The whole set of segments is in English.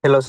Hello.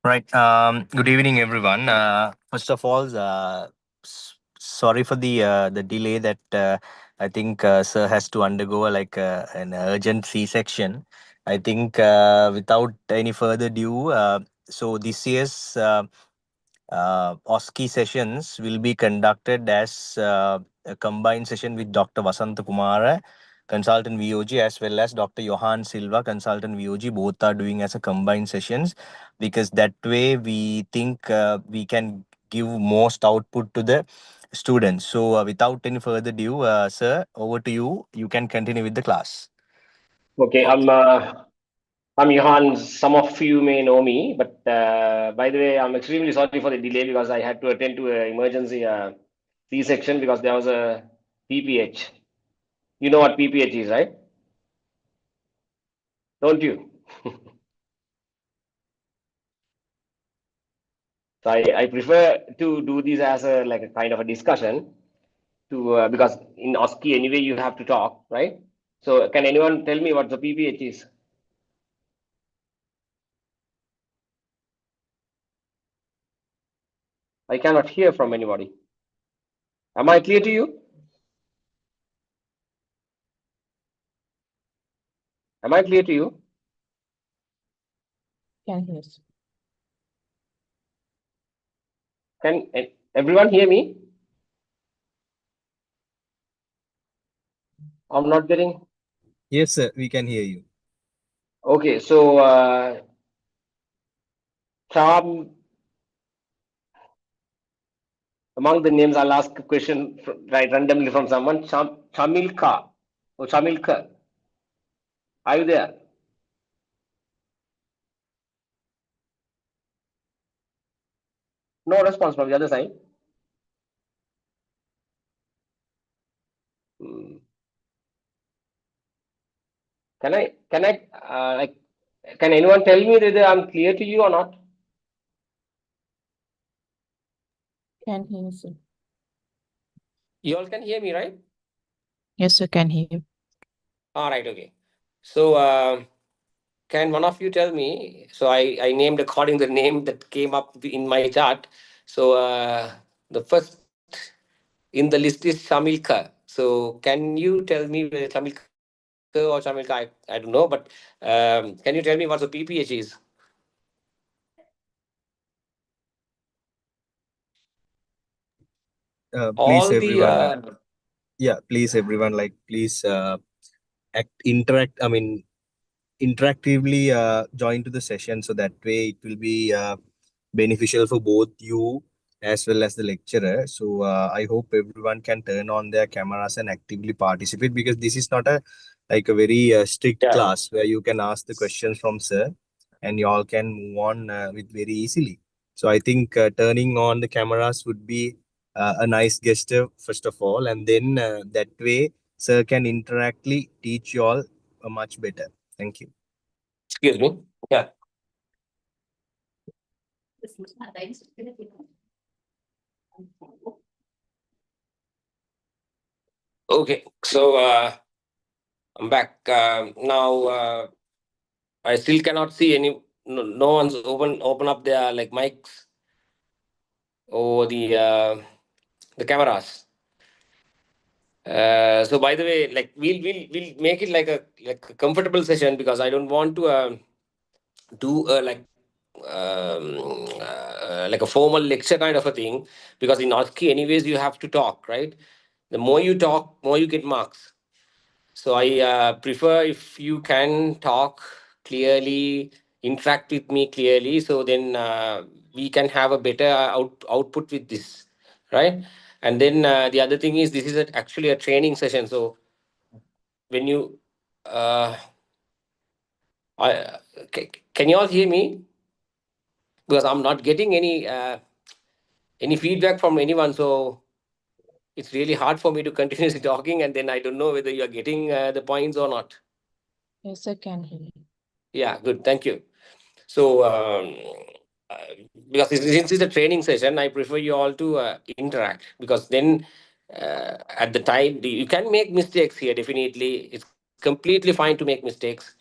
Right. Good evening, everyone. First of all, sorry for the delay that I think sir has to undergo an urgent C-section. I think without any further ado, so this year's OSCE sessions will be conducted as a combined session with Dr. Vasanta Kumara, consultant VOG, as well as Dr. Johan Silva, consultant VOG. Both are doing as a combined sessions because that way we think we can give most output to the students. So without any further ado, sir, over to you. You can continue with the class. Okay, I'm Johan. Some of you may know me, but by the way, I'm extremely sorry for the delay because I had to attend to an emergency C-section because there was a PPH. You know what PPH is, right? Don't you? So I prefer to do this as a kind of a discussion to because in OSCE anyway you have to talk, right? So can anyone tell me what the PPH is? I cannot hear from anybody. Am I clear to you? Am I clear to you? Yes. Can everyone hear me? I'm not getting. Yes, sir. We can hear you. Okay, so Cham, among the names, I'll ask a question right randomly from someone. Chamilka or Chamilka. Are you there? No response from the other side. Can I can anyone tell me whether I'm clear to you or not? Can hear you, sir. You all can hear me, right? Yes, sir, can hear you. All right, okay. So can one of you tell me? So I named according to the name that came up in my chart. So the first in the list is Shamilka. So can you tell me whether Shamilka or Shamilka? I don't know, but can you tell me what the PPH is? Please, All the everyone. Yeah, please, everyone. Please interact. I mean, interactively join to the session so that way it will be beneficial for both you as well as the lecturer. So I hope everyone can turn on their cameras and actively participate because this is not a very strict yeah. class where you can ask the questions from sir and you all can move on with very easily. So I think turning on the cameras would be a nice gesture first of all, and then that way sir can interactly teach you all much better. Thank you. Excuse me. Yeah. Okay. So I'm back now. I still cannot see any. No one's open up their mics or the cameras. So by the way, we'll make it like a comfortable session because I don't want to do like a formal lecture kind of a thing, because in OSCE anyways you have to talk, right? The more you talk, more you get marks. So I prefer if you can talk clearly, interact with me clearly, so then we can have a better output with this, right? And then the other thing is this is actually a training session. So when you, can you all hear me? Because I'm not getting any feedback from anyone, so it's really hard for me to continuously talking, and then I don't know whether you are getting the points or not. Yes, I can hear you. Yeah, good. Thank you. So, uh, because since it's a training session, I prefer you all to interact, because then at the time you can make mistakes here. Definitely, it's completely fine to make mistakes.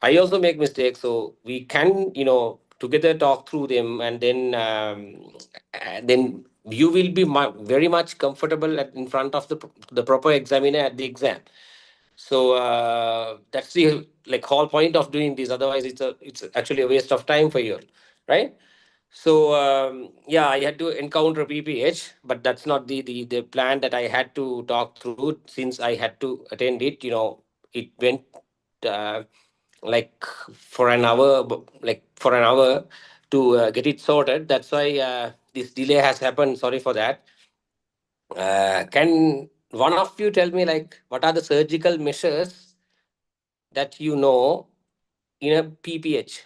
I also make mistakes, so we can together talk through them, and then you will be very much comfortable in front of the proper examiner at the exam. So that's the like whole point of doing this. Otherwise, it's actually a waste of time for you, right? So yeah, I had to encounter PPH, but that's not the plan that I had to talk through. Since I had to attend it, it went uh, like for an hour, for an hour to get it sorted. That's why this delay has happened. Sorry for that. Can one of you tell me like what are the surgical measures that you know in a PPH?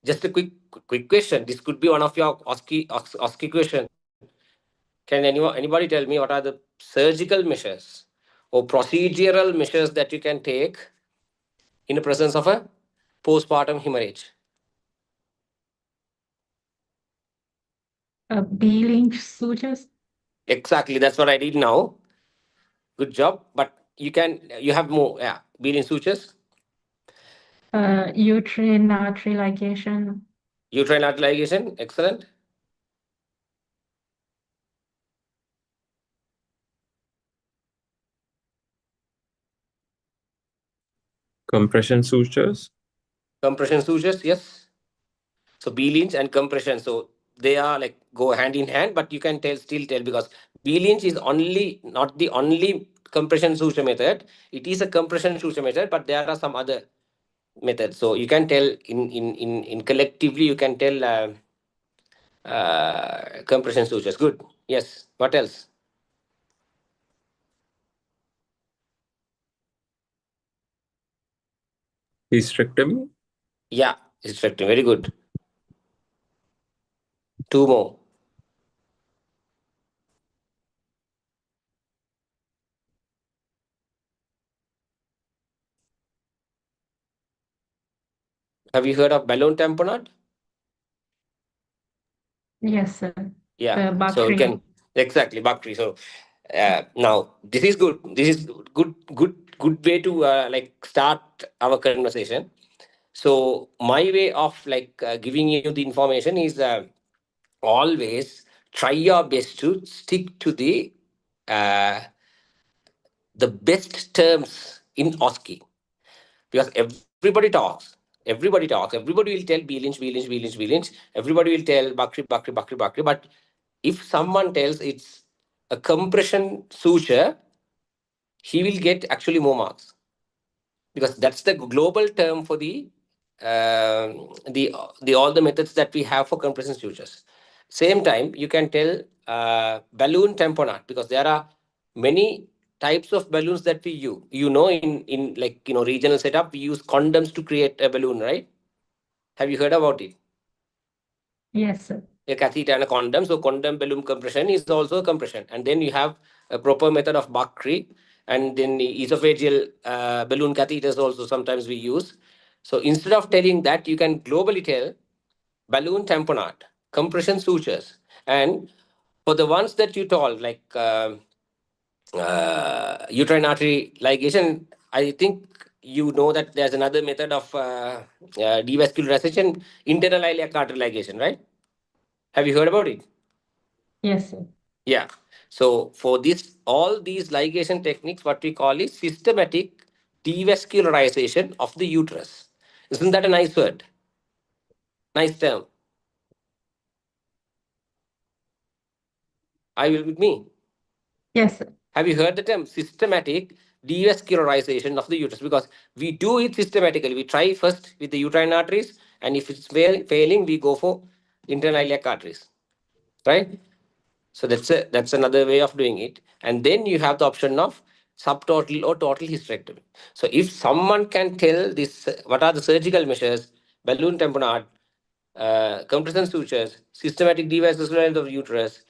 Just a quick question. This could be one of your OSCE question. Can anybody tell me what are the surgical measures or procedural measures that you can take in the presence of a postpartum hemorrhage? B-link sutures. Exactly, that's what I did now. Good job. But you have more. Yeah, billion sutures, Uterine artery ligation. uterine artery ligation. Excellent. Compression sutures. Compression sutures, yes. So B-linge and compression. So they are like go hand in hand, but you can still tell because B-linge is not the only compression suture method. It is a compression suture method, but there are some other methods. So you can tell in collectively you can tell compression sutures. Good. Yes. What else? Hysterectomy. Yeah, hysterectomy. Very good. Two more. Have you heard of balloon tamponade? Yes, sir. Yeah. The So you Bakri. can exactly Bakri. So now this is good. This is good way to like start our conversation. So my way of like giving you the information is always try your best to stick to uh, the best terms in OSCE because everybody will tell B-Lynch. Everybody will tell Bakri. But if someone tells it's a compression suture, he will get actually more marks because that's the global term for the all the methods that we have for compression sutures. Same time, you can tell balloon tamponade because there are many types of balloons that we use. In like regional setup, we use condoms to create a balloon, right? Have you heard about it? Yes, sir. A catheter and a condom. So condom balloon compression is also a compression. And then you have a proper method of Bakri, and then the esophageal balloon catheters also sometimes we use. So instead of telling that, you can globally tell balloon tamponade, compression sutures. And for the ones that you told, like uterine artery ligation, I think you know that there's another method of devascularization, internal iliac artery ligation, right? Have you heard about it? Yes, sir. Yeah. So for all these ligation techniques, what we call is systematic devascularization of the uterus. Isn't that a nice word? Nice term. Are you with me? Yes, sir. Have you heard the term systematic devascularization of the uterus? Because we do it systematically. We try first with the uterine arteries, and if it's failing, we go for internal iliac arteries, right? So that's another way of doing it. And then you have the option of subtotal or total hysterectomy. So if someone can tell this, what are the surgical measures, balloon tamponade, compression sutures, systematic devascularization of uterus,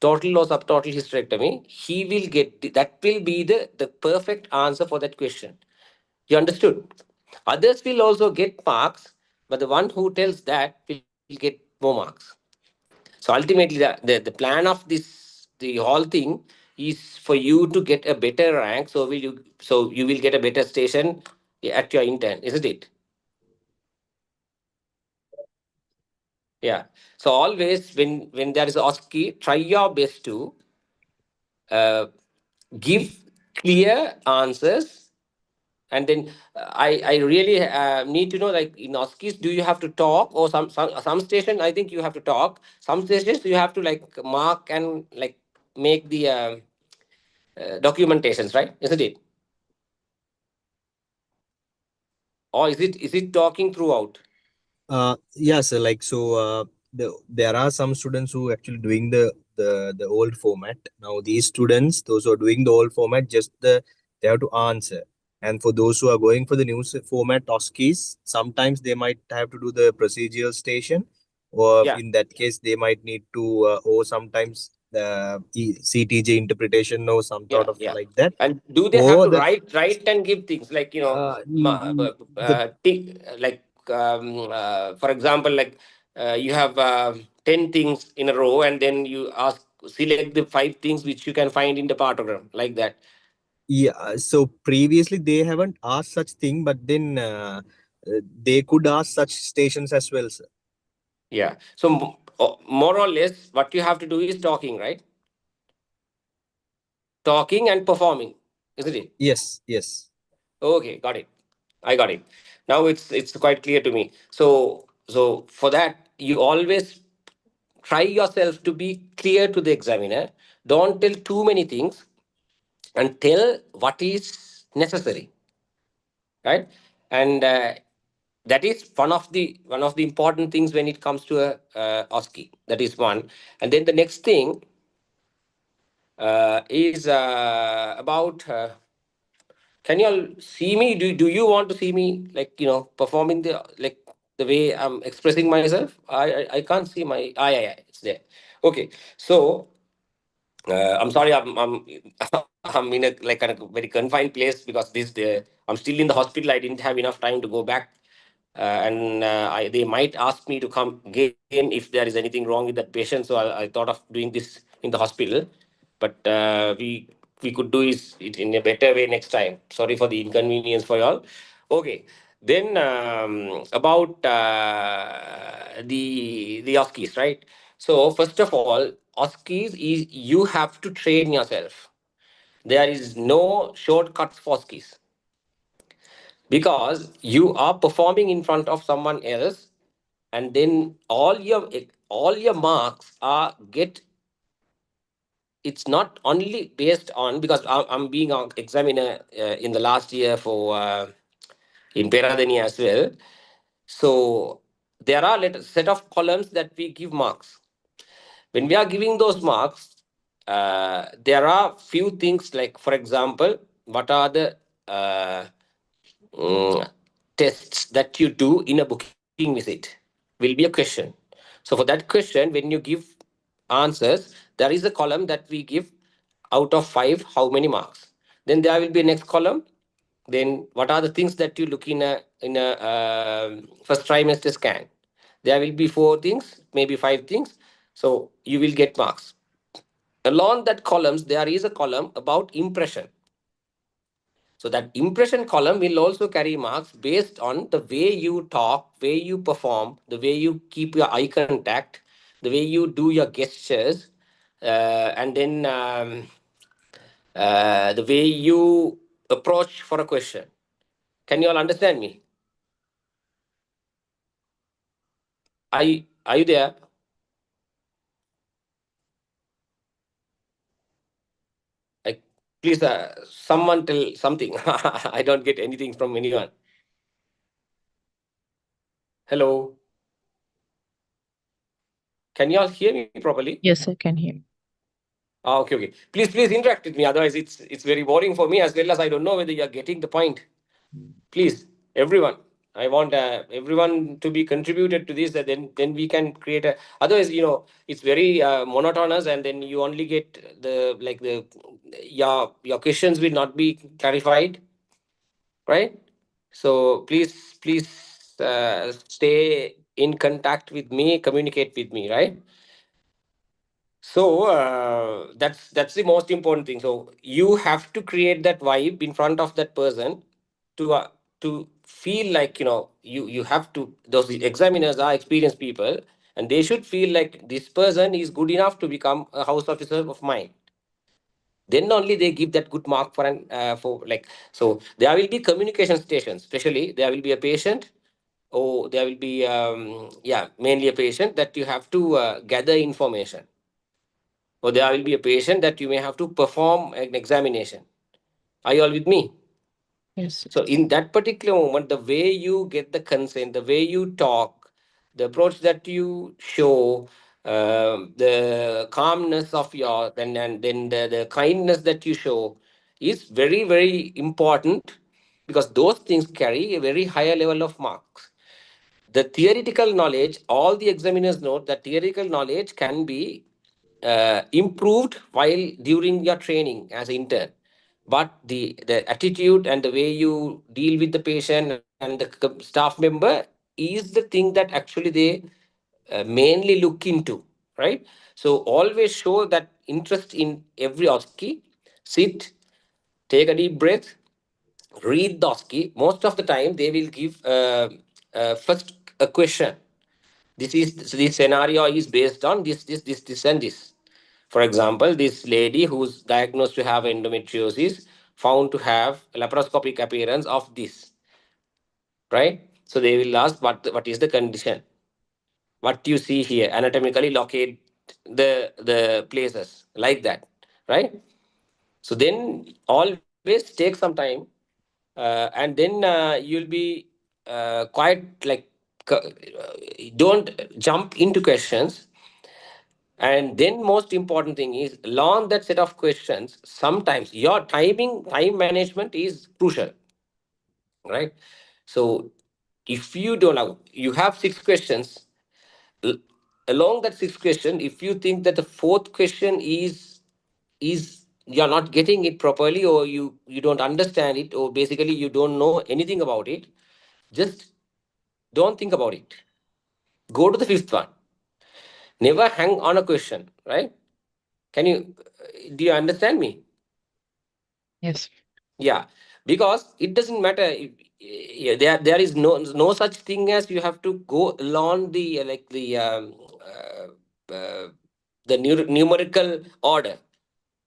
total or subtotal hysterectomy, he will get that will be the perfect answer for that question. You understood? Others will also get marks, but the one who tells that will get more marks. So ultimately, the plan of the whole thing is for you to get a better rank. So you will get a better station at your intern, isn't it? Yeah. So always when there is OSCE, try your best to give clear answers. And then I really need to know, like in OSCEs, do you have to talk, or some station I think you have to talk. Some stations you have to like mark and like make the documentations, right? Isn't it? Or is it talking throughout? Yeah, so there are some students who actually doing the old format. Now these students, those who are doing the old format, they have to answer. And for those who are going for the new format OSCEs, sometimes they might have to do the procedural station, or Yeah. in that case they might need to, or sometimes the CTJ interpretation or some sort Yeah, of yeah. like that. And do they have Or to the write and give things like, the like for example, like you have 10 things in a row, and then you select the 5 things which you can find in the partogram, like that. Yeah, so previously they haven't asked such thing, but then they could ask such stations as well, sir. Yeah. So more or less, what you have to do is talking, right? Talking and performing, isn't it? Yes, yes. Okay, got it. I got it. Now it's quite clear to me. So for that, you always try yourself to be clear to the examiner. Don't tell too many things, and tell what is necessary, right? And that is one of the important things when it comes to a OSCE. That is one. And then the next thing is about. Can you all see me? Do you want to see me, like, performing the way I'm expressing myself? I can't see my. Yeah, it's there. Okay. So I'm sorry, I'm I'm in a like kind of very confined place, because I'm still in the hospital. I didn't have enough time to go back, and they might ask me to come again if there is anything wrong with that patient. So I thought of doing this in the hospital, but we could do it in a better way next time. Sorry for the inconvenience for y'all. Okay, then about the OSCEs, right? So first of all, OSCEs is you have to train yourself. There is no shortcuts for OSCEs, because you are performing in front of someone else, and then all your marks are get. It's not only based on, because I'm being an examiner in the last year for in Peradeniya as well. So there are set of columns that we give marks. When we are giving those marks, there are few things, like for example, what are the mm, tests that you do in a booking visit, will be a question. So for that question, when you give answers, there is a column that we give out of 5 how many marks. Then there will be a next column. Then what are the things that you look in a first trimester scan? There will be 4 things, maybe 5 things. So you will get marks. Along that columns, there is a column about impression. So that impression column will also carry marks based on the way you talk, way you perform, the way you keep your eye contact, the way you do your gestures, and then the way you approach for a question. Can you all understand me? Are you there? Like, please, someone tell something. I don't get anything from anyone. Hello. Can you all hear me properly? Yes, I can hear. Okay, okay. Please interact with me. Otherwise, it's very boring for me, as well as I don't know whether you are getting the point. Please, everyone. I want everyone to be contributed to this. That then we can create a. Otherwise, it's very monotonous, and then you only get your questions will not be clarified, right? So please stay in contact with me, communicate with me, right? So that's the most important thing. So you have to create that vibe in front of that person to feel like you have to. Those examiners are experienced people. And they should feel like this person is good enough to become a house officer of mine. Then only they give that good mark for an for like. So there will be communication stations, especially there will be a patient, or there will be yeah, mainly a patient that you have to gather information, or there will be a patient that you may have to perform an examination. Are you all with me? Yes. So in that particular moment, the way you get the consent, the way you talk, the approach that you show, the calmness of your, and then the kindness that you show is very, very important, because those things carry a very higher level of marks. The theoretical knowledge, all the examiners note that theoretical knowledge can be improved while during your training as an intern, but the attitude and the way you deal with the patient and the staff member is the thing that actually they mainly look into, right? So always show that interest in every OSCE. Sit, take a deep breath, read the OSCE. Most of the time they will give first a question. This scenario is based on this and this. For example, this lady who's diagnosed to have endometriosis found to have laparoscopic appearance of this, right? So they will ask what is the condition? What you see here, anatomically locate the places like that, right? So then always take some time, and then you'll be quite like don't jump into questions. And then most important thing is along that set of questions, sometimes your time management is crucial, right? So if you don't have, you have 6 questions. L- Along that 6 question, if you think that the fourth question is you're not getting it properly, or you don't understand it, or basically you don't know anything about it, just don't think about it. Go to the fifth one. Never hang on a question, right? Can you do you understand me? Yes. Yeah, because it doesn't matter if, yeah, there is no such thing as you have to go along the like the numerical order.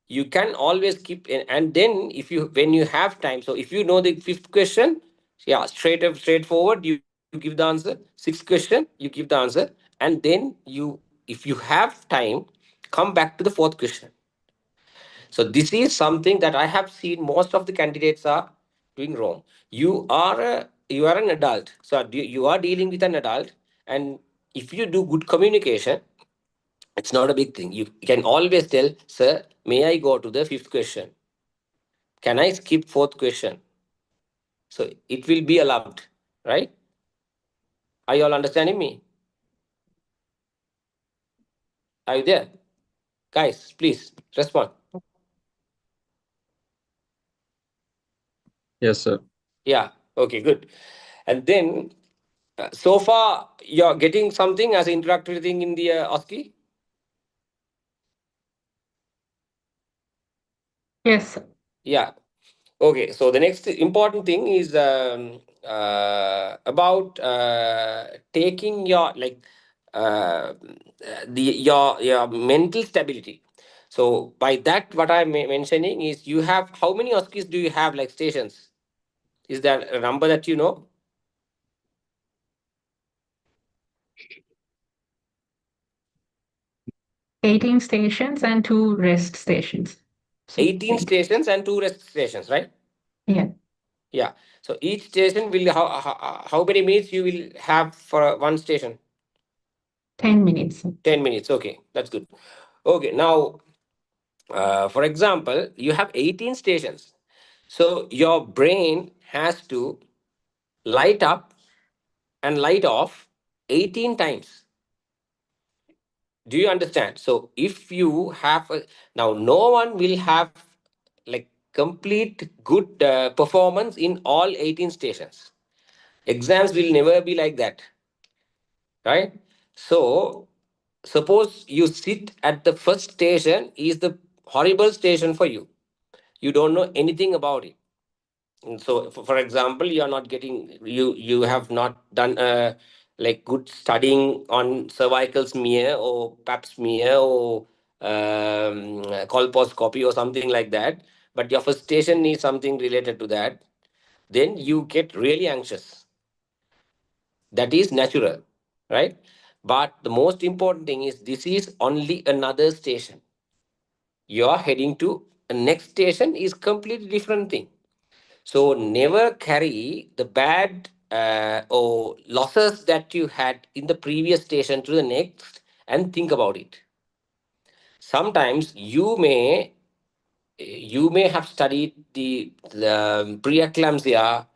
You can always keep and then if you when you have time, so if you know the fifth question, yeah, straightforward, you give the answer. Sixth question, you give the answer, and then you, if you have time, come back to the fourth question. So this is something that I have seen most of the candidates are doing wrong. You are an adult, so you are dealing with an adult, and if you do good communication, it's not a big thing. You can always tell, sir, may I go to the fifth question? Can I skip fourth question? So it will be allowed, right? Are you all understanding me? Are you there? Guys, please respond. Yes, sir. Yeah, okay, good. And then so far you're getting something as an interactive thing in the OSCE? Yes. Yeah. Okay. So the next important thing is about taking your like your mental stability. So by that, what I'm mentioning is you have how many OSCEs do you have like stations? Is that a number that you know? 18 stations and 2 rest stations. So, 18 stations and 2 rest stations, right? yeah, Yeah. So each station will how many minutes you will have for one station? 10 minutes. 10 minutes. Okay, that's good. Okay, now, for example, you have 18 stations. So your brain has to light up and light off 18 times. Do you understand? So if you have, now no one will have like complete good performance in all 18 stations. Exams will never be like that, right? So suppose you sit at the first station is the horrible station for you. You don't know anything about it. And so for example, you are not getting, you have not done like good studying on cervical smear or pap smear or colposcopy or something like that, but your first station needs something related to that, then you get really anxious. That is natural, right? But the most important thing is this is only another station. You are heading to a next station is completely different thing. So never carry the bad or losses that you had in the previous station to the next and think about it. Sometimes you may have studied the preeclampsia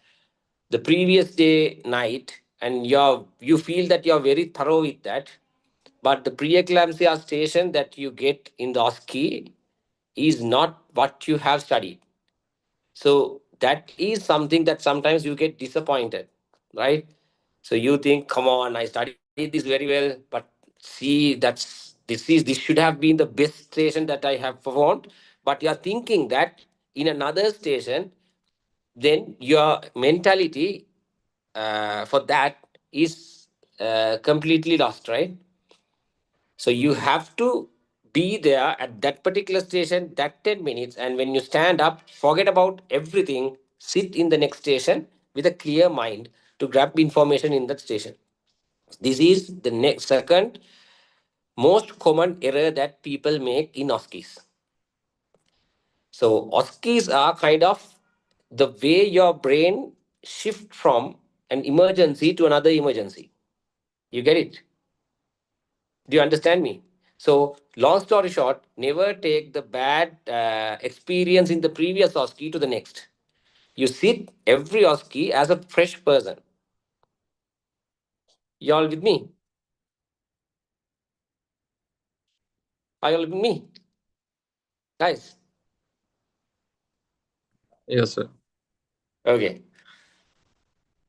the previous day night, and you feel that you're very thorough with that, but the preeclampsia station that you get in the OSCE is not what you have studied. So that is something that sometimes you get disappointed, right? So you think, come on, I studied this very well, but see, this should have been the best station that I have performed. But you're thinking that in another station, then your mentality for that is completely lost, right? So you have to be there at that particular station, that 10 minutes, and when you stand up, forget about everything, sit in the next station with a clear mind to grab information in that station. This is the next second most common error that people make in OSCEs. So OSCEs are kind of the way your brain shift from an emergency to another emergency. You get it? Do you understand me? So, long story short, never take the bad experience in the previous OSCE to the next. You sit every OSCE as a fresh person. You all with me? Are you all with me? Guys? Yes, sir. Okay.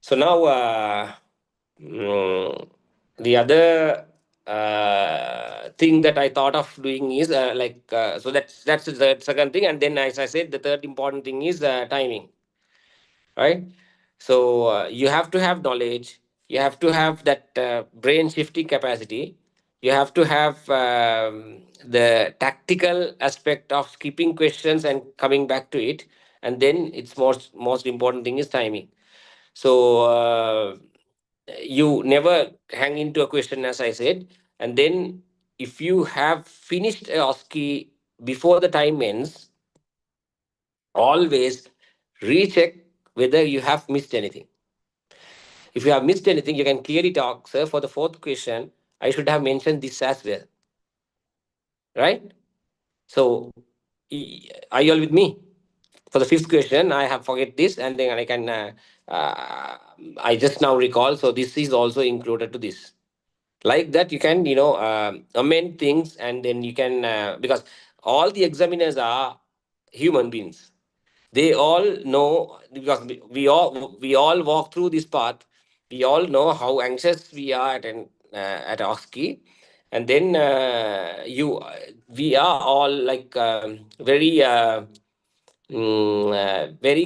So now the other thing that I thought of doing is so that's the second thing, and then as I said, the third important thing is timing, right? So you have to have knowledge, you have to have that brain shifting capacity, you have to have the tactical aspect of skipping questions and coming back to it, and then it's most important thing is timing. So you never hang into a question, as I said, and then if you have finished a OSCE before the time ends, always recheck whether you have missed anything. If you have missed anything, you can clearly talk, sir, for the fourth question, I should have mentioned this as well. Right? So, are you all with me? For the fifth question, I have forget this, and then I can, I just now recall. So, this is also included to this. Like that, you can, amend things, and then you can, because all the examiners are human beings. They all know, because we all walk through this path. We all know how anxious we are at OSCE, and then we are all like very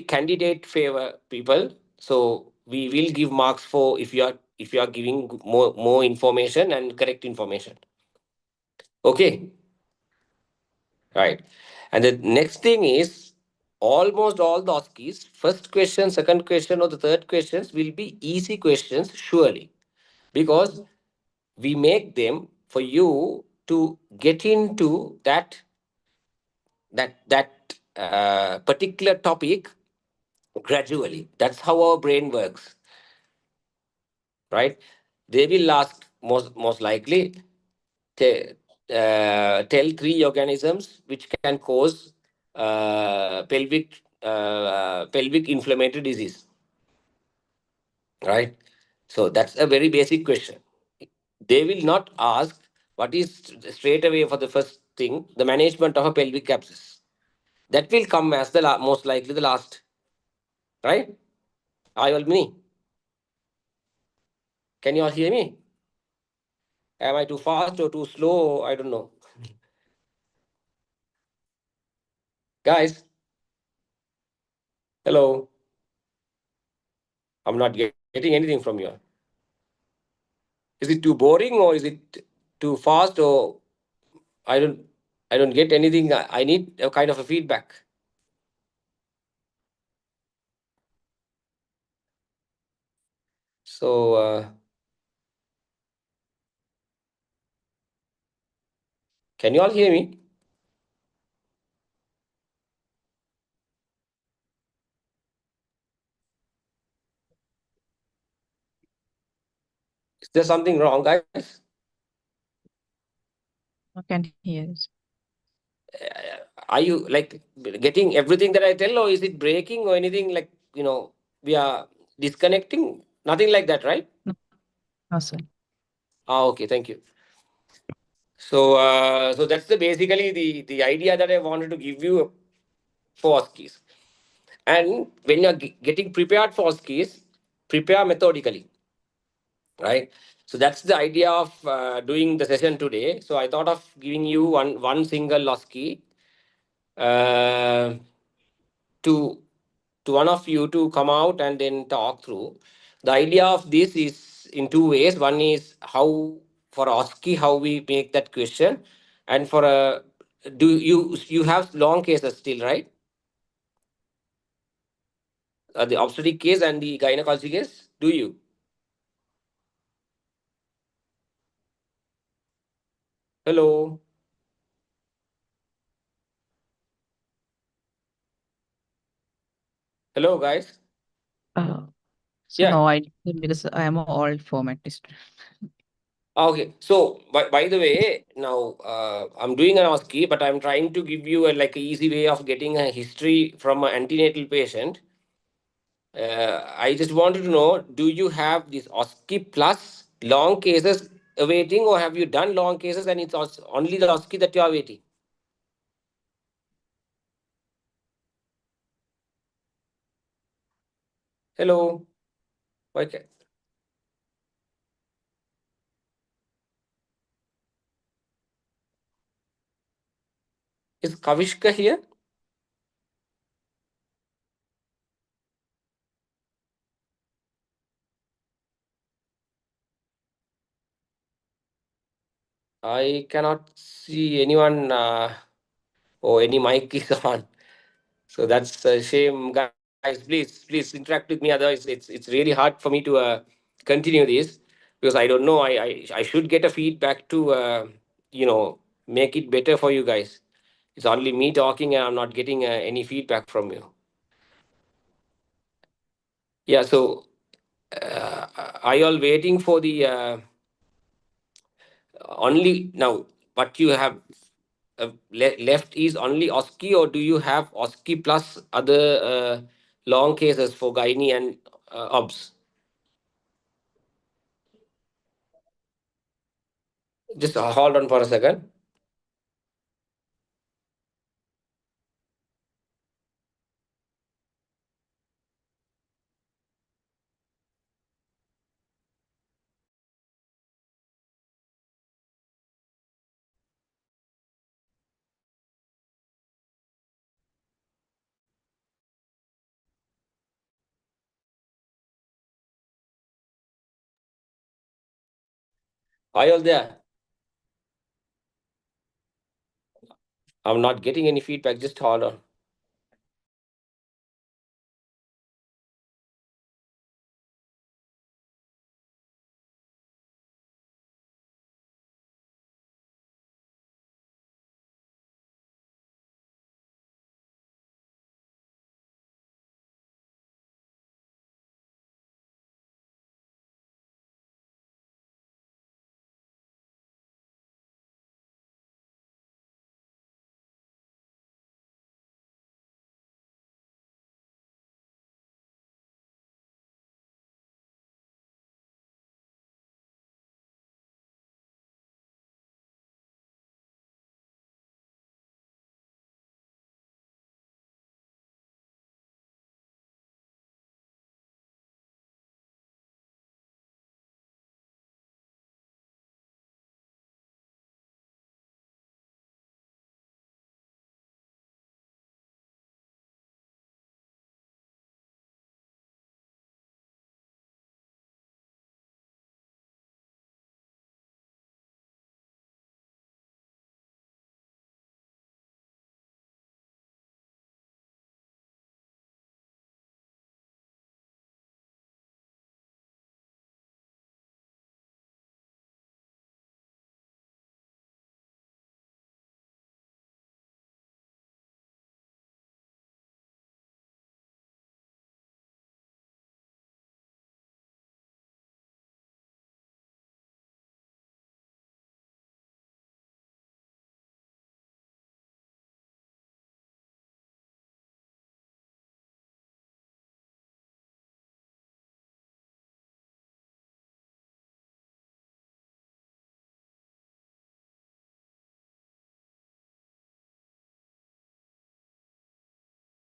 candidate favor people. So we will give marks for if you are giving more information and correct information. Okay. Right. And the next thing is almost all the OSCEs, first question, second question, or the third questions will be easy questions, surely. Because we make them for you to get into that particular topic gradually. That's how our brain works. Right? They will ask most likely tell three organisms which can cause pelvic inflammatory disease, right? So that's a very basic question. They will not ask what is straight away for the first thing, the management of a pelvic abscess. That will come as the most likely the last, right? Are you all me? Can you all hear me? Am I too fast or too slow? I don't know. Guys, hello. I'm not getting anything from you. Is it too boring or is it too fast or I don't get anything. I need a kind of a feedback. So can you all hear me? Is there something wrong, guys? I can hear. Are you like getting everything that I tell, or is it breaking or anything like, we are disconnecting? Nothing like that, right? No, sir. Okay, thank you. So so that's basically the idea that I wanted to give you for OSCEs. And when you're getting prepared for OSCEs, prepare methodically, right? So that's the idea of doing the session today. So I thought of giving you one single OSCE uh, to one of you to come out and then talk through. The idea of this is in two ways. One is how for OSCE how we make that question, and for a do you have long cases still, right? The obstetric case and the gynecology case. Do you? Hello. Hello, guys. So Yeah. no, I didn't because I am an old formatist. Okay. So, by the way, now I'm doing an OSCE, but I'm trying to give you like a easy way of getting a history from an antenatal patient. I just wanted to know, do you have this OSCE plus long cases awaiting, or have you done long cases and it's only the OSCE that you are waiting? Hello. Okay. Is Kavishka here? I cannot see anyone or any mic is on. So that's a shame, guys. Please interact with me. Otherwise, it's really hard for me to continue this because I don't know. I should get a feedback to make it better for you guys. It's only me talking, and I'm not getting any feedback from you. Yeah. So are you all waiting for the only now? What you have left is only OSCE, or do you have OSCE plus other long cases for gynae and OBS? Just hold on for a second. Are you all there? I'm not getting any feedback. Just hold on.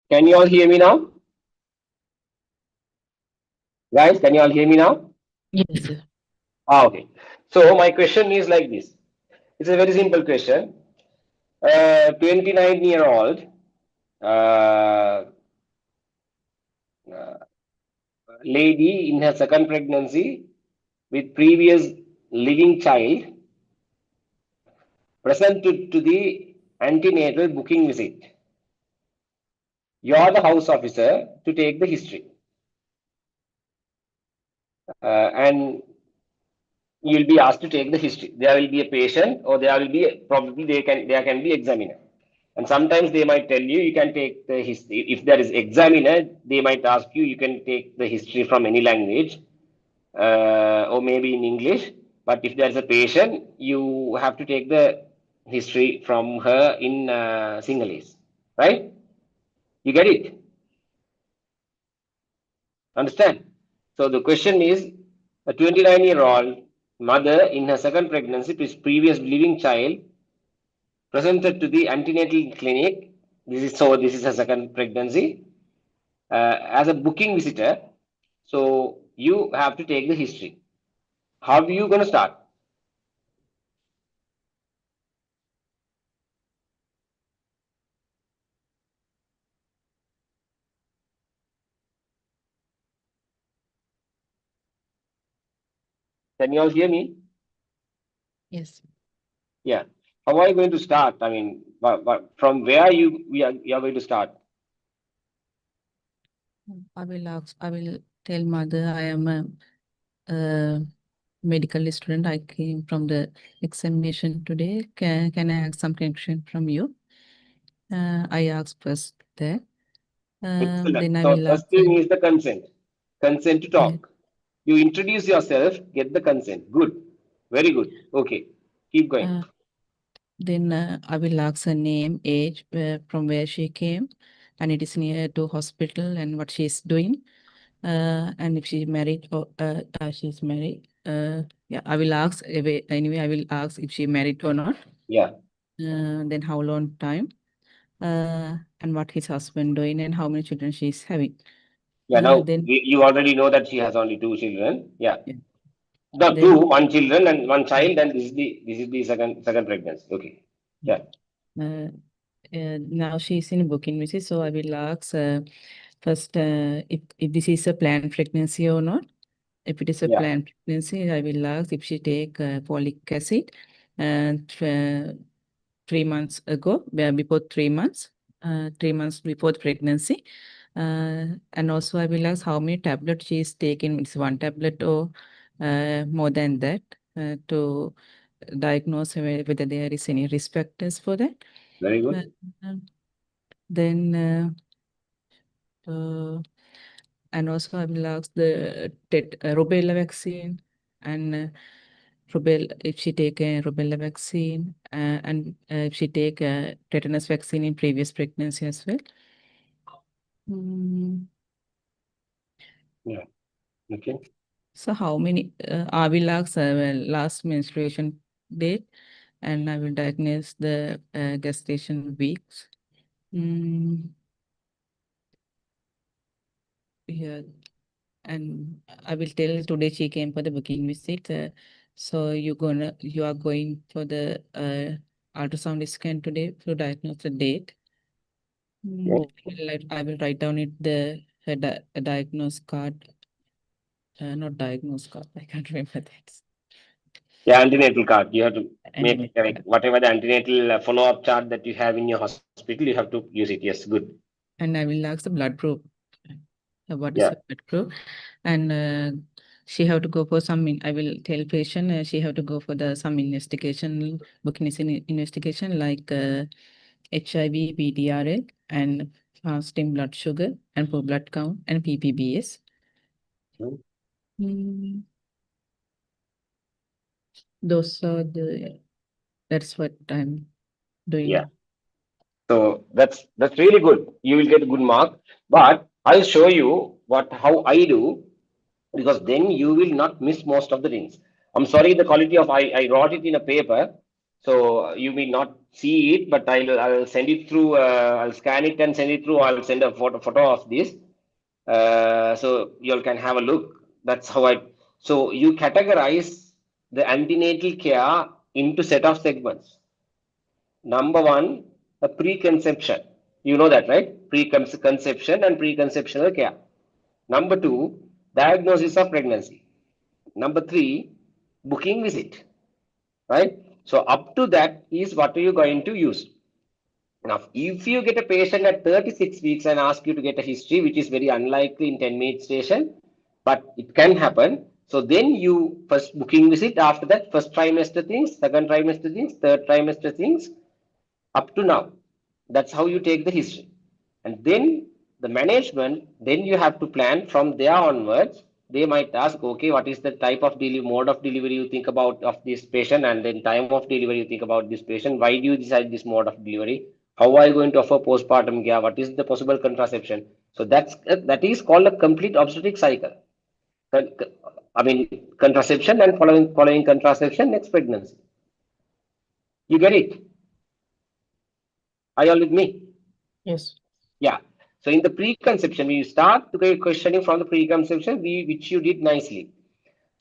Can you all hear me now? Guys, can you all hear me now? Yes, sir. Okay. So my question is like this. It's a very simple question. 29-year-old lady in her second pregnancy with previous living child presented to the antenatal booking visit. You are the house officer to take the history. And you'll be asked to take the history. There will be a patient, or there will be probably there can be examiner. And sometimes they might tell you can take the history. If there is examiner, they might ask you can take the history from any language, or maybe in English. But if there is a patient, you have to take the history from her in Sinhalese, right? You get it? Understand? So the question is, a 29-year-old mother in her second pregnancy with previous living child presented to the antenatal clinic. This is her second pregnancy as a booking visitor. So you have to take the history. How are you going to start? Can you all hear me? Yes. Yeah. How are you going to start? I mean, from where you are going to start? I will tell mother I am a medical student. I came from the examination today. Can I ask some question from you? I ask first that. Excellent. Then I So will ask. first thing is the consent. Consent to Yeah. talk. You introduce yourself, get the consent. Good. Very good. Okay. Keep going. Then I will ask her name, age, from where she came, and it is near to hospital and what she is doing, and if she's married or she's married. Yeah, I will ask anyway. I will ask if she married or not. Yeah. Then how long time, and what his husband doing, and how many children she's having. Yeah. Now Then you already know that she has only 2 children. Yeah. yeah. No, Then one children and one child, and this is the second pregnancy. Okay. Yeah. Now she's in booking visit, so I will ask first if this is a planned pregnancy or not. If it is a Yeah. planned pregnancy, I will ask if she take folic acid and 3 months ago, before 3 months, 3 months before the pregnancy. And also I will ask how many tablets she is taking. It's one tablet or more than that, to diagnose whether there is any risk factors for that. Very good. Then and also I will ask the rubella vaccine, and rubella, if she take a rubella vaccine, and if she take a tetanus vaccine in previous pregnancy as well. Yeah. Okay. So how many I will ask last menstruation date, and I will diagnose the gestation weeks. Yeah, and I will tell today she came for the booking visit. So you are going for the ultrasound scan today to diagnose the date. I will write down it the diagnose card. Not diagnose card. I can't remember that. Yeah, antenatal card. You have to make Antenatal like card. whatever the antenatal follow-up chart that you have in your hospital, you have to use it. Yes, good. And I will ask the blood group. What is Yeah. her blood group? And she have to go for some. I will tell patient she have to go for the some investigation, booking investigation like HIV, PDRL, and fasting blood sugar, and for blood count, and PPBS. Those are that's what I'm doing. Yeah. So that's really good. You will get a good mark. But I'll show you how I do, because then you will not miss most of the things. I'm sorry, the quality of I wrote it in a paper, so you may not see it, but I'll send it through. I'll scan it and send it through. I'll send a photo of this, so you all can have a look. That's how I. So you categorize the antenatal care into set of segments. Number one, a preconception. You know that, right? Preconception and preconceptional care. Number two, diagnosis of pregnancy. Number three, booking visit, right? So up to that is what are you going to use. Now, if you get a patient at 36 weeks and ask you to get a history, which is very unlikely in 10-minute station, but it can happen. So then you first booking visit, after that first trimester things, second trimester things, third trimester things, up to now. That's how you take the history. And then the management, then you have to plan from there onwards. They might ask, okay, what is the type of mode of delivery you think about of this patient, and then time of delivery you think about this patient. Why do you decide this mode of delivery? How are you going to offer postpartum care? What is the possible contraception? So that is called a complete obstetric cycle. I mean, contraception and following contraception, next pregnancy. You get it? Are you all with me? Yes. Yeah. So in the preconception, we start the questioning from the preconception, which you did nicely.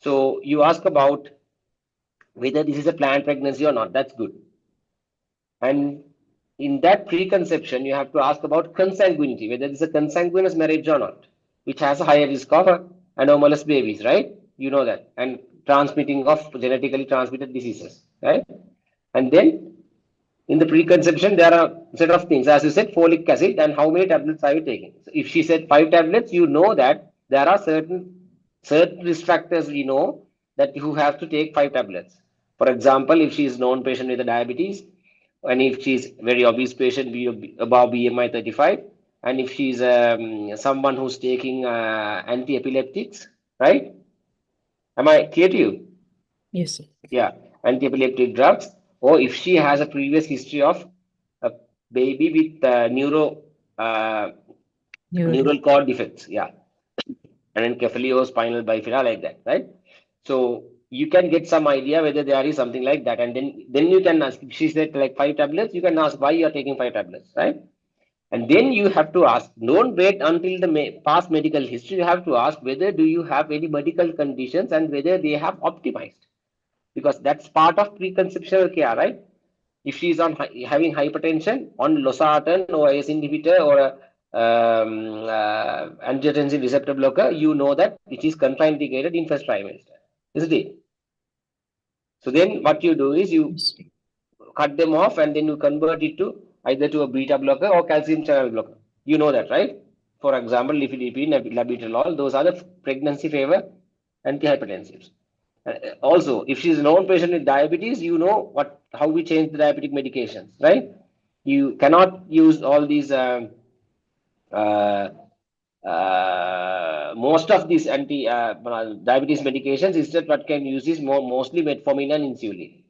So you ask about whether this is a planned pregnancy or not. That's good. And in that preconception, you have to ask about consanguinity, whether this is a consanguineous marriage or not, which has a higher risk of anomalous babies, right? You know that. And transmitting of genetically transmitted diseases, right? And then in the preconception, there are a set of things. As you said, folic acid and how many tablets are you taking? So if she said 5 tablets, you know that there are certain risk factors we know that you have to take 5 tablets. For example, if she is known patient with a diabetes, and if she is very obese patient, above BMI 35, and if she is someone who's taking anti-epileptics, right? Am I clear to you? Yes. Yeah, anti-epileptic drugs, or if she has a previous history of a baby with uh, neural cord defects, yeah, and encephaliospinal bifida like that, right? So you can get some idea whether there is something like that, and then you can ask. If she said like 5 tablets, you can ask why you are taking 5 tablets, right? And then you have to ask. Don't wait until the past medical history. You have to ask whether do you have any medical conditions and whether they have optimized, because that's part of preconceptual care, right? If she is on having hypertension on losartan or ACE inhibitor or a angiotensin receptor blocker, you know that it is contraindicated in first trimester, isn't it? So then what you do is you cut them off and then you convert it to either to a beta blocker or calcium channel blocker. You know that, right? For example, lifidipine, labetalol, those are the pregnancy favor antihypertensives. Also, if she's a known patient with diabetes, you know how we change the diabetic medications, right? You cannot use all these uh, most of these diabetes medications. Instead, what can use is mostly metformin and insulin,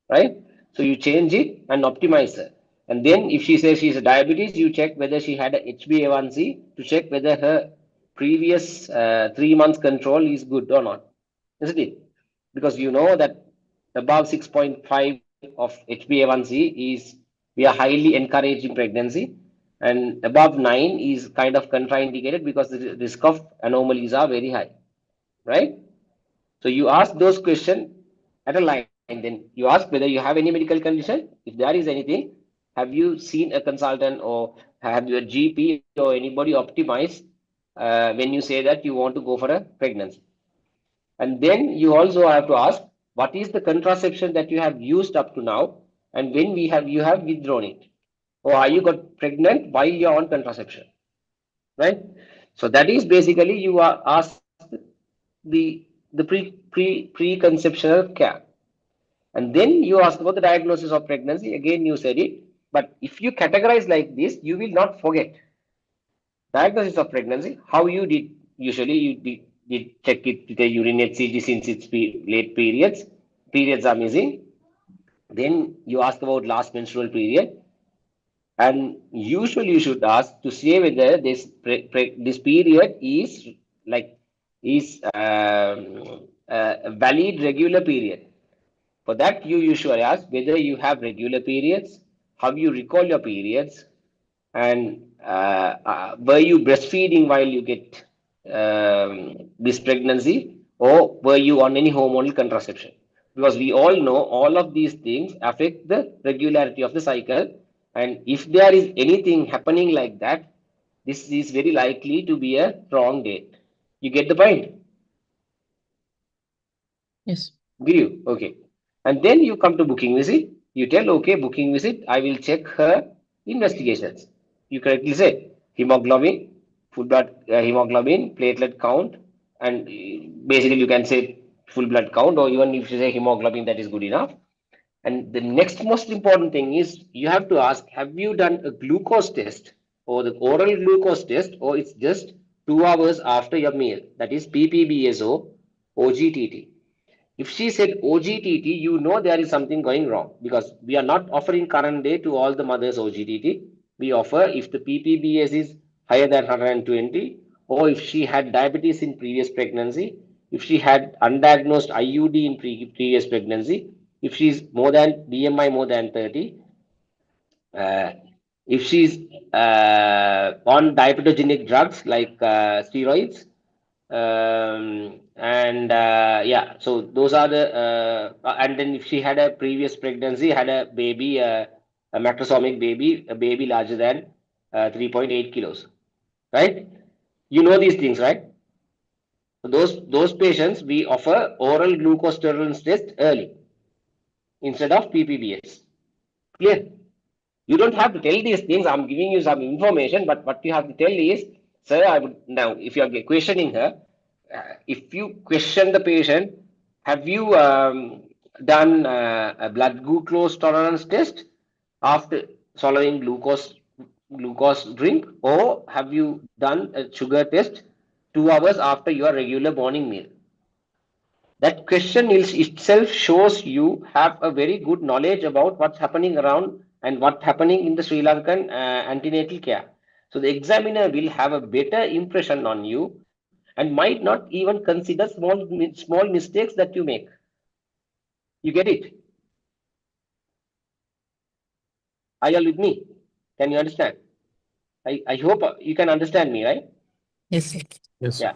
right? So you change it and optimize her. And then if she says she's a diabetes, you check whether she had a HbA1c to check whether her previous 3 months control is good or not, isn't it? Because you know that above 6.5 of HbA1c is, we are highly encouraging pregnancy, and above 9 is kind of contraindicated because the risk of anomalies are very high, right? So you ask those questions at a line, and then you ask whether you have any medical condition. If there is anything, have you seen a consultant or have your GP or anybody optimize when you say that you want to go for a pregnancy? And then you also have to ask what is the contraception that you have used up to now, and when you have withdrawn it, or are you got pregnant while you're on contraception, right? So that is basically you are asked the preconceptional care. And then you ask about the diagnosis of pregnancy. Again, you said it. But if you categorize like this, you will not forget. Diagnosis of pregnancy, how you did, usually you did check it with a urine HCG since it's late periods are missing. Then you ask about last menstrual period. And usually you should ask to say whether this period is like a valid regular period. For that, you usually ask whether you have regular periods, how you recall your periods, and were you breastfeeding while you get this pregnancy, or were you on any hormonal contraception? Because we all know all of these things affect the regularity of the cycle, and if there is anything happening like that, this is very likely to be a wrong date. You get the point? Yes. Do you? Okay. And then you come to booking visit. You tell, okay, booking visit, I will check her investigations. You correctly say hemoglobin, full blood hemoglobin, platelet count, and basically you can say full blood count, or even if you say hemoglobin, that is good enough. And the next most important thing is you have to ask, have you done a glucose test or the oral glucose test, or it's just 2 hours after your meal? That is PPBSO, OGTT. If she said OGTT, you know there is something going wrong, because we are not offering current day to all the mothers OGTT. We offer if the PPBS is higher than 120, or if she had diabetes in previous pregnancy, if she had undiagnosed IUD in previous pregnancy, if she's more than BMI more than 30, uh, if she's on diabetogenic drugs like steroids, and yeah, so those are the and then if she had a previous pregnancy, had a baby, a macrosomic baby, a baby larger than 3.8 kilos, right? You know these things, right? So those patients we offer oral glucose tolerance test early instead of PPBS. Clear? You don't have to tell these things. I'm giving you some information, but what you have to tell is, sir, I would now, if you are questioning her, if you question the patient, have you done a blood glucose tolerance test after swallowing glucose drink, or have you done a sugar test 2 hours after your regular morning meal? That question is itself shows you have a very good knowledge about what's happening around and what's happening in the Sri Lankan antenatal care. So the examiner will have a better impression on you and might not even consider small mistakes that you make. You get it? Are you all with me? Can you understand? I hope you can understand me, right? Yes, sir. Yes. Yeah.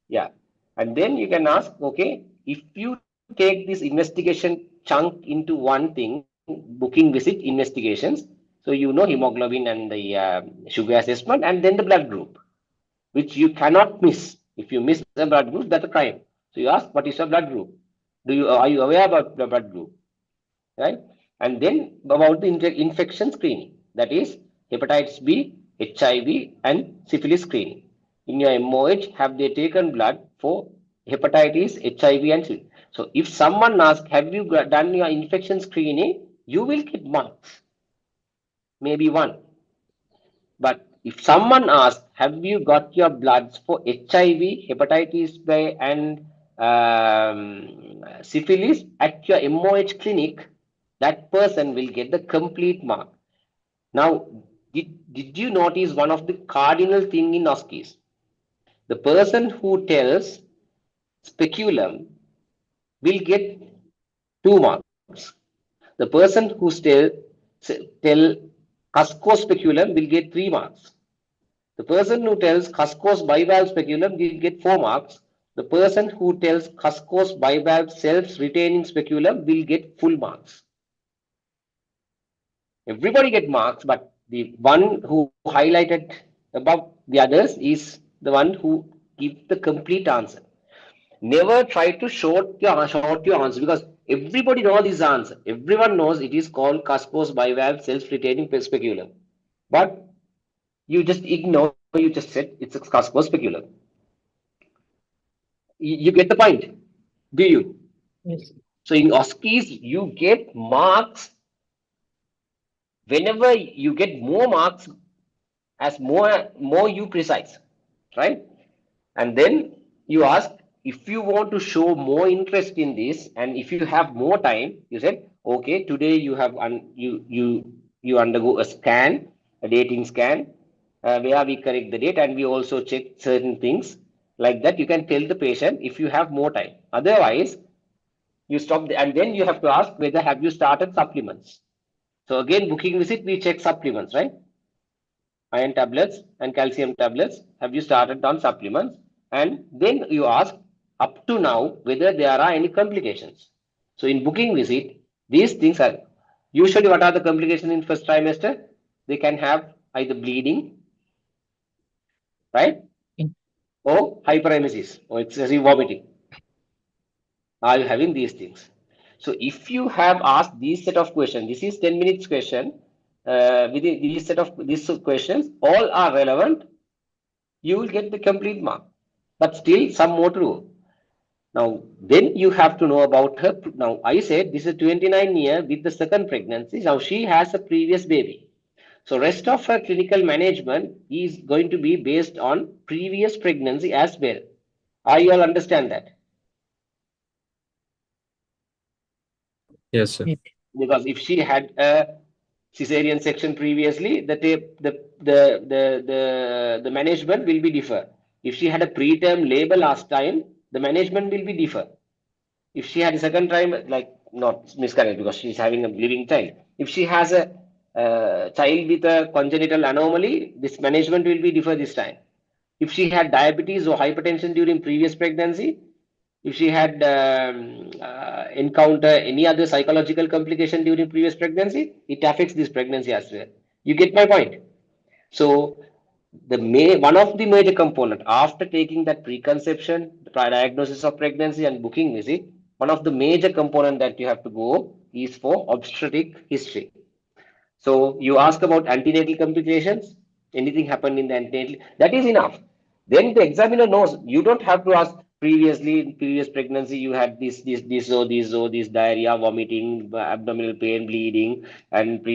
Yeah. And then you can ask, okay, if you take this investigation chunk into one thing, booking visit investigations, so you know hemoglobin and the sugar assessment, and then the blood group, which you cannot miss. If you miss the blood group, that's a crime. So you ask, what is your blood group? Are you aware about the blood group? Right? And then about the infection screening, that is hepatitis B, HIV, and syphilis screening. In your MOH, have they taken blood for hepatitis, HIV, and syphilis? So if someone asks, have you done your infection screening, you will get marks, maybe one. But if someone asks, have you got your bloods for HIV, hepatitis B, and syphilis at your MOH clinic, that person will get the complete mark. Now, did you notice one of the cardinal thing in OSCEs? The person who tells speculum will get 2 marks. The person who tell Cusco speculum will get 3 marks. The person who tells Cusco's bivalve speculum will get 4 marks. The person who tells Cusco's bivalve self-retaining speculum will get full marks. Everybody get marks, but the one who highlighted above the others is the one who gives the complete answer. Never try to short your answer, because everybody knows this answer. Everyone knows it is called Cusco's bivalve self-retaining speculum. But you just ignore, you just said it's a Cusco's speculum. You get the point, do you? Yes. So in OSCEs, you get marks whenever you get more marks as more you precise, right? And then you ask, if you want to show more interest in this, and if you have more time, you said, okay, today you have you undergo a scan, a dating scan, where we correct the date and we also check certain things like that. You can tell the patient if you have more time. Otherwise, you stop and then you have to ask whether have you started supplements. So again, booking visit, we check supplements, right? Iron tablets and calcium tablets. Have you started on supplements? And then you ask up to now whether there are any complications. So in booking visit, these things are usually what are the complications in first trimester? They can have either bleeding, right? Or hyperemesis or excessive vomiting. Are you having these things? So if you have asked these set of questions, this is 10 minutes question. Within these set of these questions, all are relevant. You will get the complete mark. But still some more to do. Now, then you have to know about her. Now, I said this is 29 year with the second pregnancy. Now, she has a previous baby. So, rest of her clinical management is going to be based on previous pregnancy as well. Are you all understand that? Yes, sir. Because if she had a cesarean section previously, the management will be differ. If she had a preterm labor last time, the management will be differ. If she had a second time, like not miscarriage because she's having a living child. If she has a child with a congenital anomaly, this management will be differ this time. If she had diabetes or hypertension during previous pregnancy, if she had encountered any other psychological complication during previous pregnancy, it affects this pregnancy as well. You get my point? So one of the major component after taking that preconception, diagnosis of pregnancy and booking visit, one of the major component that you have to go is for obstetric history. So you ask about antenatal complications, anything happened in the antenatal, that is enough. Then the examiner knows you don't have to ask previously in previous pregnancy you had this diarrhea, vomiting, abdominal pain, bleeding, and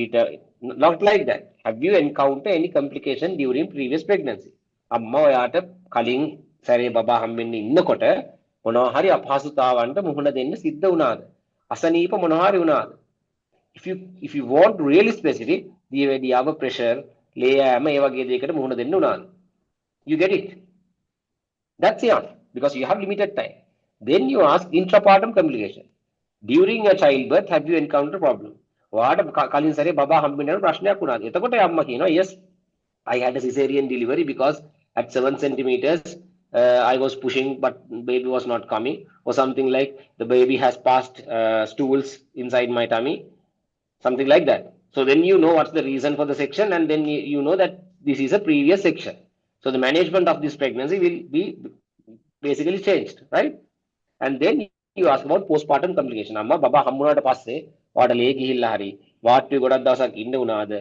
not like that. Have you encountered any complication during previous pregnancy? අම්මා ඔයාට කලින් සැරේ බබා හම්බෙන්න ඉන්නකොට මොනවා හරි අපහසුතාවන්ට මුහුණ දෙන්න සිද්ධ වුණාද? අසනීප මොනවා හරි වුණාද? If you want really specific, දියවැඩියාව pressure, ලේ යෑම ඒ වගේ දෙයකට මුහුණ දෙන්න උනාද? You get it? That's enough because you have limited time. Then you ask intrapartum complication. During your childbirth, have you encountered problem? ඔයාට කලින් සැරේ බබා හම්බෙන්න ප්‍රශ්නයක් වුණාද? එතකොට අම්මා කියනවා yes, I had a cesarean delivery because at 7 centimeters I was pushing but baby was not coming, or something like the baby has passed stools inside my tummy, something like that. So then you know what's the reason for the section, and then you know that this is a previous section. So the management of this pregnancy will be basically changed, right? And then you ask about postpartum complication. අම්මා බබා හම්බුනාට පස්සේ ඔයාට ලේ ගිහිල්ලා හරි වාට්ටුවේ ගොඩක් දවසක් ඉන්න උනාද?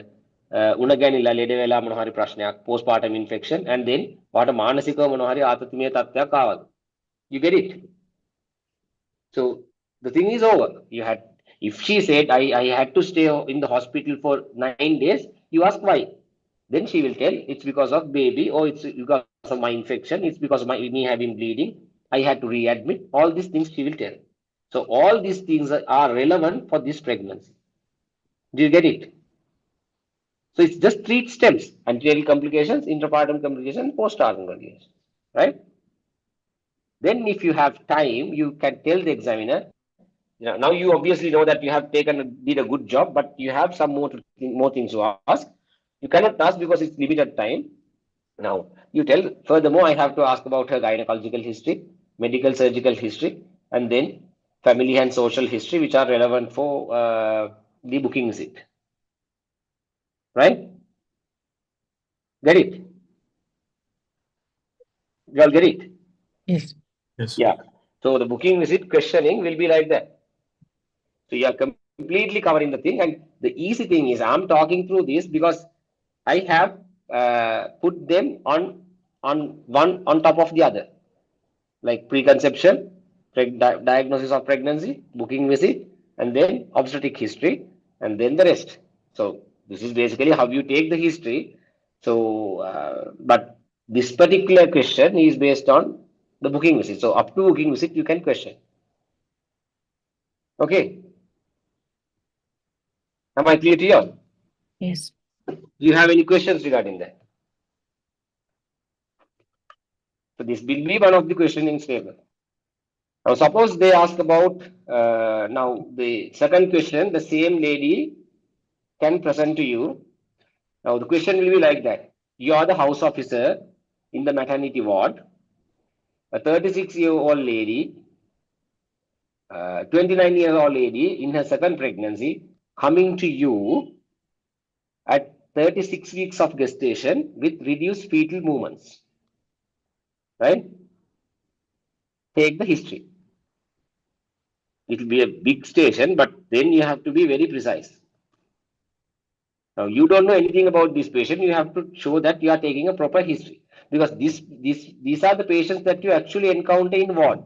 උණ ගැනිලා ලෙඩ වෙලා මොන හරි ප්‍රශ්නයක්, postpartum infection, and then ඔයාට මානසිකව මොන හරි ආතතිමය තත්ත්වයක් ආවද? You get it? So the thing is over. If she said I had to stay in the hospital for 9 days, you ask why. Then she will tell it's because of baby, or it's because of my infection, it's because of me having bleeding, I had to readmit. All these things she will tell. So all these things are relevant for this pregnancy. Do you get it? So it's just 3 steps: antenatal complications, intrapartum complications, postpartum complications, right? Then if you have time, you can tell the examiner, now you obviously know that you have did a good job, but you have some more things to ask. You cannot ask because it's limited time. Now you tell, furthermore, I have to ask about her gynecological history, medical surgical history, and then family and social history, which are relevant for the booking visit. Right? Get it? You all get it? Yes. Yes. Yeah. So the booking visit questioning will be like that. So you are completely covering the thing, and the easy thing is I'm talking through this because I have put them on one on top of the other, like preconception, diagnosis of pregnancy, booking visit, and then obstetric history, and then the rest. So this is basically how you take the history. So, but this particular question is based on the booking visit. So up to booking visit, you can question. Okay. Am I clear to you all? Yes. Do you have any questions regarding that? So this will be one of the questioning statement. Now suppose they ask about now the second question, the same lady can present to you. Now the question will be like that. You are the house officer in the maternity ward. A 36-year-old lady, 29-year-old lady in her second pregnancy coming to you at 36 weeks of gestation with reduced fetal movements. Right? Take the history. It will be a big station, but then you have to be very precise. Now, you don't know anything about this patient. You have to show that you are taking a proper history, because these are the patients that you actually encounter in ward.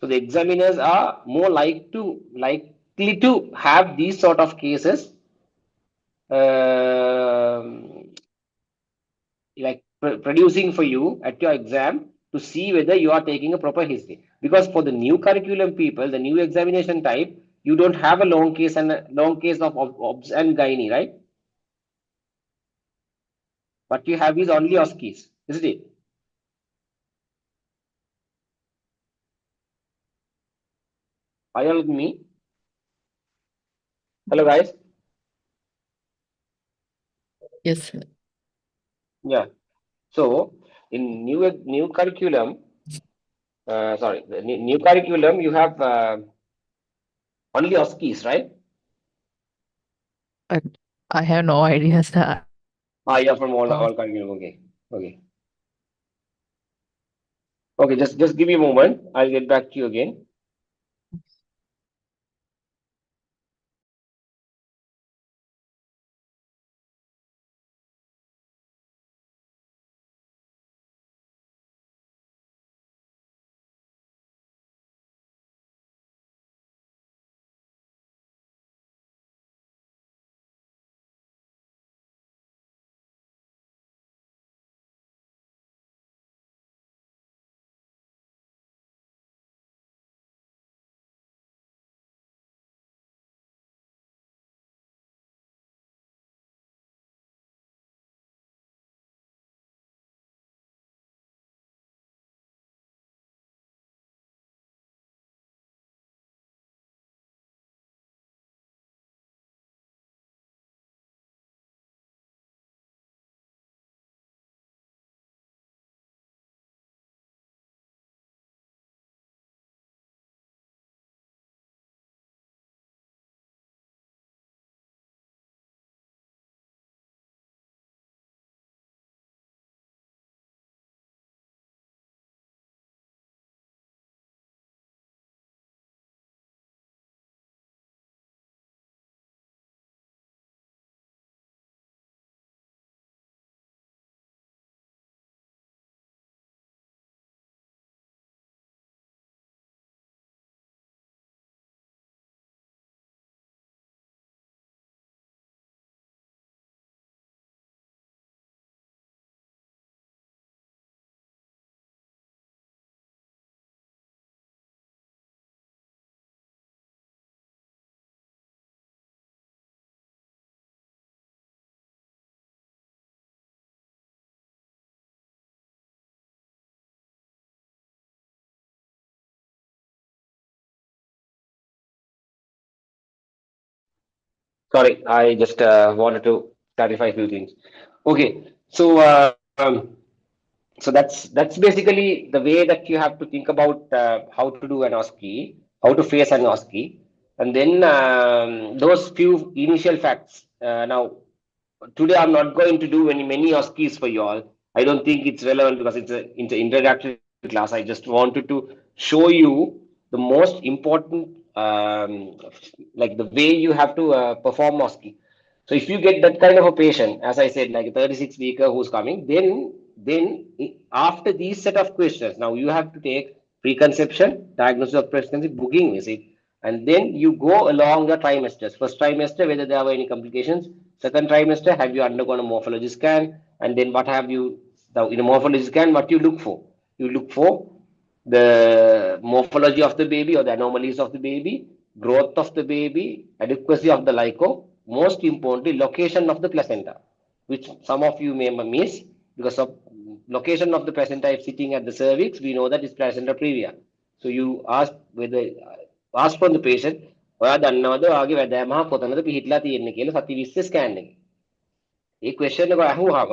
So the examiners are more likely to have these sort of cases, like producing for you at your exam to see whether you are taking a proper history. Because for the new curriculum people, the new examination type, you don't have a long case and a long case of OBS and gynae, right? What you have is only OSCEs, isn't it? Are you all with me? Hello, guys. Yes, sir. Yeah. So in new curriculum, sorry, the new curriculum, you have only OSCEs, right? I have no idea, sir. Ah, you're from all No. curriculum. Okay. Okay. Okay. Just give me a moment. I'll get back to you again. Sorry, I just wanted to clarify a few things. Okay, so so that's basically the way that you have to think about how to do an OSCE, how to face an OSCE, and then those few initial facts. Now, today I'm not going to do many OSCEs for you all. I don't think it's relevant because it's an introductory class. I just wanted to show you the most important, like the way you have to perform OSCE. So if you get that kind of a patient, as I said, like a 36-weeker who's coming, then after these set of questions, now you have to take preconception, diagnosis of pregnancy, booking visit, and then you go along the trimesters. First trimester, whether there were any complications. Second trimester, have you undergone a morphology scan? And then what have you, now in a morphology scan, what you look for? You look for the morphology of the baby or the anomalies of the baby, growth of the baby, adequacy of the lico, most importantly, location of the placenta, which some of you may miss because of location of the placenta if sitting at the cervix, we know that it's placenta previa. So you ask from the patient, ඔයා දන්නවද ඔයාගේ වැදෑමහ කොතනද පිහිටලා තියෙන්නේ කියලා සති 20 scan එක. ඒ question එක අහුවාම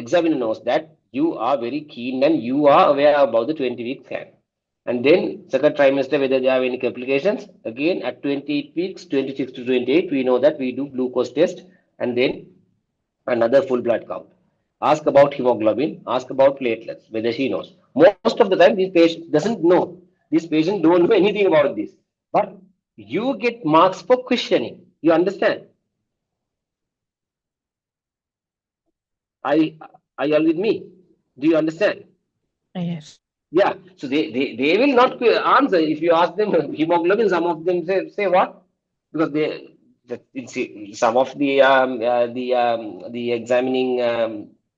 examiner knows that you are very keen and you are aware about the 20-week scan. And then second trimester, whether there are any complications. Again, at 28 weeks, 26 to 28, we know that we do glucose test and then another full blood count. Ask about hemoglobin, ask about platelets, whether she knows. Most of the time, this patient doesn't know. This patient don't know anything about this. But you get marks for questioning. You understand? Are you all with me? Do you understand? Yes. Yeah. So they will not answer if you ask them hemoglobin. Some of them say what? Because some of the examining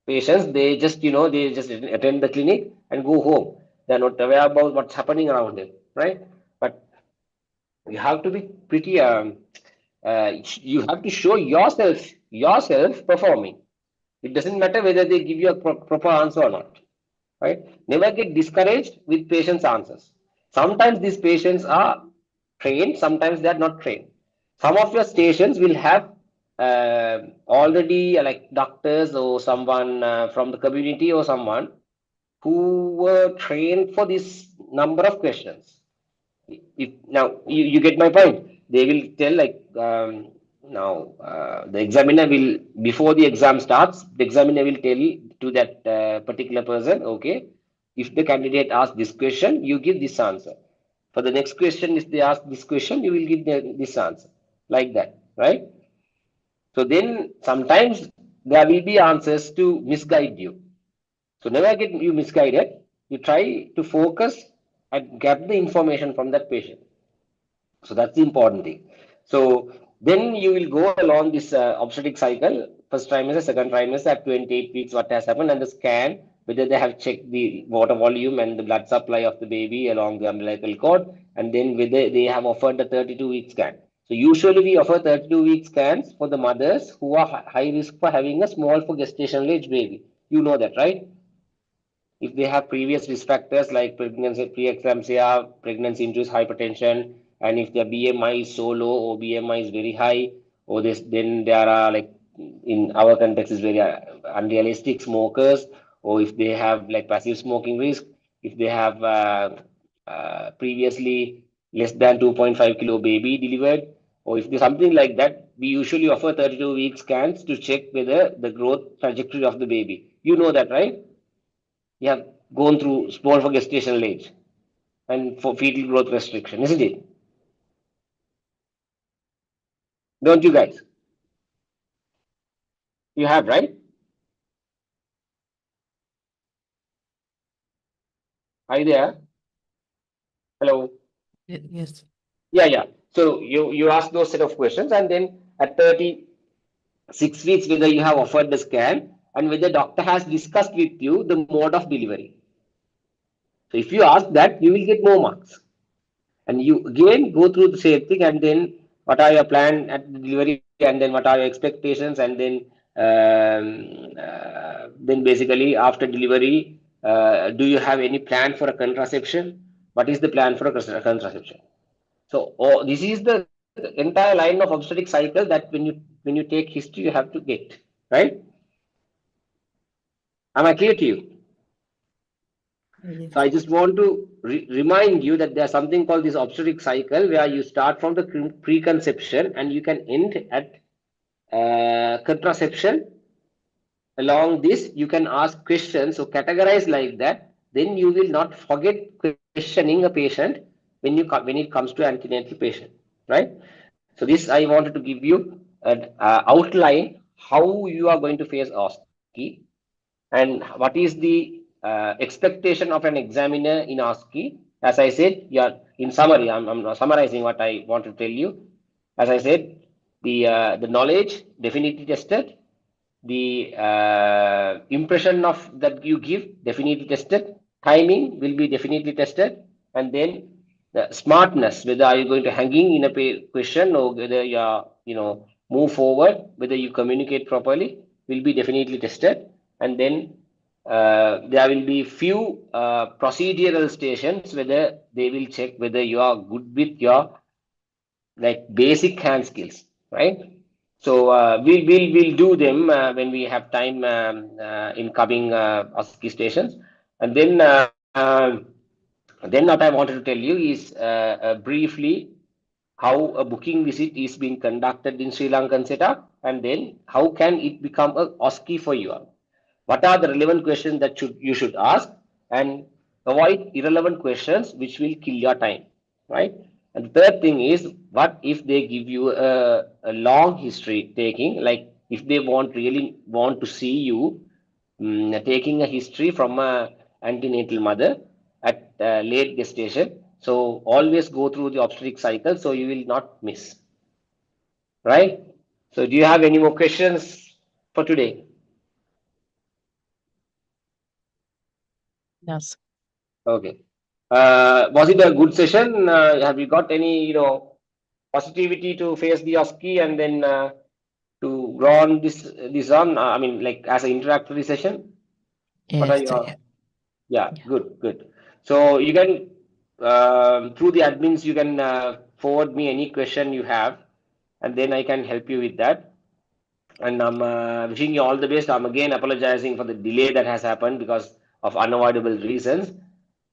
patients, they just they just attend the clinic and go home. They are not aware about what's happening around them, right? But you have to be pretty you have to show yourself performing. It doesn't matter whether they give you a proper answer or not, right? Never get discouraged with patients' answers. Sometimes these patients are trained, sometimes they are not trained. Some of your stations will have already like doctors or someone from the community or someone who were trained for this number of questions. If now you get my point, they will tell like now the examiner will, before the exam starts, the examiner will tell to that particular person, okay, if the candidate asks this question, you give this answer. For the next question, if they ask this question, you will give this answer, like that, right? So then sometimes there will be answers to misguide you. So never get you misguided. You try to focus and get the information from that patient. So that's the important thing. So then you will go along this obstetric cycle, first trimester, second trimester, at 28 weeks, what has happened, and the scan, whether they have checked the water volume and the blood supply of the baby along the umbilical cord, and then whether they have offered the 32-week scan. So usually we offer 32-week scans for the mothers who are high risk for having a small for gestational age baby. You know that, right? If they have previous risk factors like pregnancy, preeclampsia, pregnancy-induced hypertension, and if their BMI is so low or BMI is very high, or this, then there are like in our context is very unrealistic smokers, or if they have like passive smoking risk, if they have previously less than 2.5 kilo baby delivered, or if there's something like that, we usually offer 32-week scans to check whether the growth trajectory of the baby. You know that, right? You have gone through small for gestational age and for fetal growth restriction, isn't it? Don't you guys? You have, right? Are you there? Hello? Yes. Yeah. So you ask those set of questions, and then at 36 weeks, whether you have offered the scan and whether doctor has discussed with you the mode of delivery. So if you ask that, you will get more marks. And you again go through the same thing, and then what are your plan at the delivery, and then what are your expectations, and then basically after delivery, do you have any plan for a contraception? What is the plan for a contraception? So this is the entire line of obstetric cycle that when you take history, you have to get, right? Am I clear to you? Yes. So I just want to remind you that there's something called this obstetric cycle where you start from the preconception and you can end at contraception. Along this, you can ask questions. So categorize like that. Then you will not forget questioning a patient when it comes to antenatal patient, right? So this I wanted to give you an outline how you are going to face OSCE and what is the expectation of an examiner in OSCE. As I said, yeah, in summary, I'm summarizing what I want to tell you. As I said, the knowledge definitely tested, the impression of that you give definitely tested, timing will be definitely tested, and then the smartness, whether are you going to hanging in a question or whether you are move forward, whether you communicate properly will be definitely tested, and then there will be few procedural stations whether they will check whether you are good with your like basic hand skills, right? So we'll do them when we have time in coming OSCE stations, and then what I wanted to tell you is briefly how a booking visit is being conducted in Sri Lankan setup, and then how can it become a OSCE for you all. What are the relevant questions that you should ask, and avoid irrelevant questions which will kill your time, right? And the third thing is, what if they give you a long history taking, like if they really want to see you taking a history from a antenatal mother at late gestation. So always go through the obstetric cycle so you will not miss, right? So do you have any more questions for today? Yes. Okay. Was it a good session? Have you got any, positivity to face the OSCE and then to go on this on? I mean, like as an introductory session. What are Yes, I your? have. Yeah, Yeah. good. So you can through the admins you can forward me any question you have, and then I can help you with that. And I'm wishing you all the best. I'm again apologizing for the delay that has happened because of unavoidable reasons.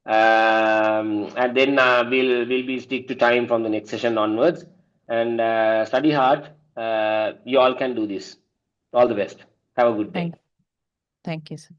And then we'll be stick to time from the next session onwards, and study hard. You all can do this. All the best. Have a good day. Thank you, sir.